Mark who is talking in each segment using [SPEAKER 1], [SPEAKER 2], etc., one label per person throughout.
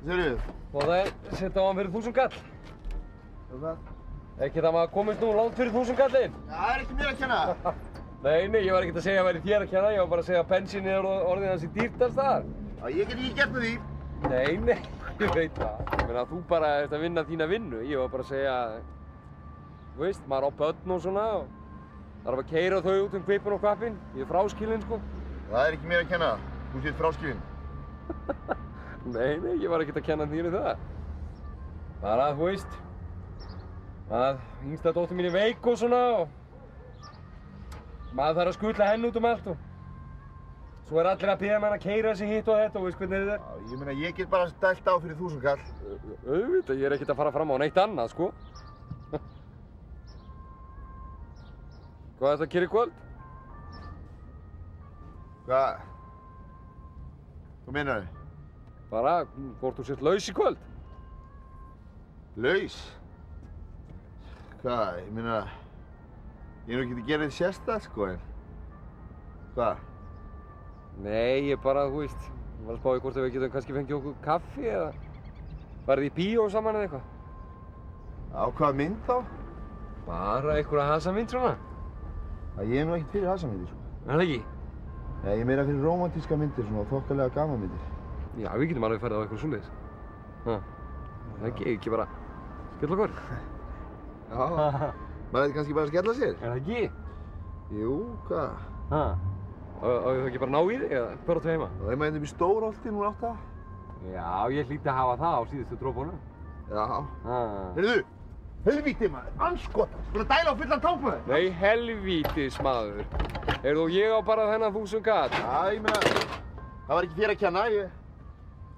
[SPEAKER 1] Sérðu?
[SPEAKER 2] Og það setja á hann fyrir 1000 kall.
[SPEAKER 1] Og það?
[SPEAKER 2] Ekki það maður komist nú langt fyrir 1000 kallinn.
[SPEAKER 1] Það er ekki mér að kenna.
[SPEAKER 2] Nei, ég var ekkert að segja að væri þér að kenna, ég var bara að segja að bensín er orðið hans í dýrtast þar.
[SPEAKER 1] Já, ég get ekki gert með því.
[SPEAKER 2] Nei, ég veit það. Ég meina, þú bara ert að vinna þína vinnu. Ég var bara að segja, þú veist, maður á börn og svona og þarf að keyra þau út hvipinn og hvappinn. Ég er fráskilinn, sko.
[SPEAKER 1] Það er ekki mér að kenna. Þú sétt fráskilinn.
[SPEAKER 2] Nei, ég var ekkert að kenna þér það. Bara, þú veist, að yngsta dóttir mín er veik og svona og maður þarf að skutla henni út allt og svo er allir að biðja mann að keyra sig hitt og þetta og veist hvernig þetta er.
[SPEAKER 1] Já, ég meina, ég get bara dælt á fyrir 1000 kall.
[SPEAKER 2] Auðvitað, ég er ekkert að fara fram á neitt annað, sko. Hvað er þetta að gera í kvöld?
[SPEAKER 1] Hvað? Hvað meinar þið?
[SPEAKER 2] Bara, hvort þú sért laus í kvöld.
[SPEAKER 1] Laus? Hvað? Ég meina, ég er nú ekki að gera þetta sérstætt, sko, en... Hvað?
[SPEAKER 2] Nei, ég bara, þú veist, var að spá í hvort við getum kannski fengið okkur kaffi eða farið í bíó saman eða eitthvað.
[SPEAKER 1] Á hvaða mynd þá?
[SPEAKER 2] Bara einhverja hasamynd svona.
[SPEAKER 1] Ég er nú ekkert fyrir hasamyndir, sko.
[SPEAKER 2] Er það ekki?
[SPEAKER 1] Nei, ég er meira fyrir rómantíska myndir, svona þokkalega gamanmyndir.
[SPEAKER 2] Já, við getum alveg farið á eitthvað svoleiðis. Ekki bara skella okkur.
[SPEAKER 1] Já, maður ætti kannski bara að skella sér.
[SPEAKER 2] Er það ekki?
[SPEAKER 1] Jú, hvað?
[SPEAKER 2] Og ég það ekki bara ná í þig eða hvað áttu heima?
[SPEAKER 1] Það er maður hérna í Stórholti núna 8.
[SPEAKER 2] Já, ég hlýtti að hafa það á síðustu dropunum.
[SPEAKER 1] Já. Heyrðu, helvíti maður, anskotans, bara dæla á fullan tank með þér.
[SPEAKER 2] Nei, helvítis maður. Heyrðu, ég á bara þennan 1000 kall.
[SPEAKER 1] Já, ég meina, það var ekki þér að kenna,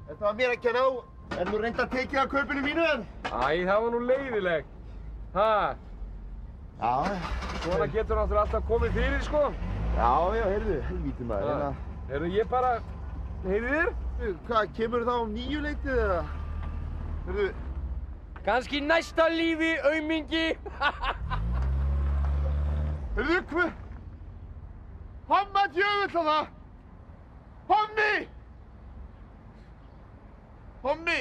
[SPEAKER 1] Þetta var mér að kenna á. Er nú reynd að tekið af kaupinu mínu en?
[SPEAKER 2] Æ, það var nú leiðilegt.
[SPEAKER 1] Já.
[SPEAKER 2] Svona getur náttúrulega alltaf komið fyrir, sko.
[SPEAKER 1] Já, heyrðu, helvíti maður,
[SPEAKER 2] Heyrðu, ég bara, heyrðu þér?
[SPEAKER 1] Hvað, kemur þá 9 leitið eða? Heyrðu.
[SPEAKER 2] Kannski næsta lífi, aumingi.
[SPEAKER 1] Heyrðu, hvað? Homma djöfull á það! Hommi! Hommi!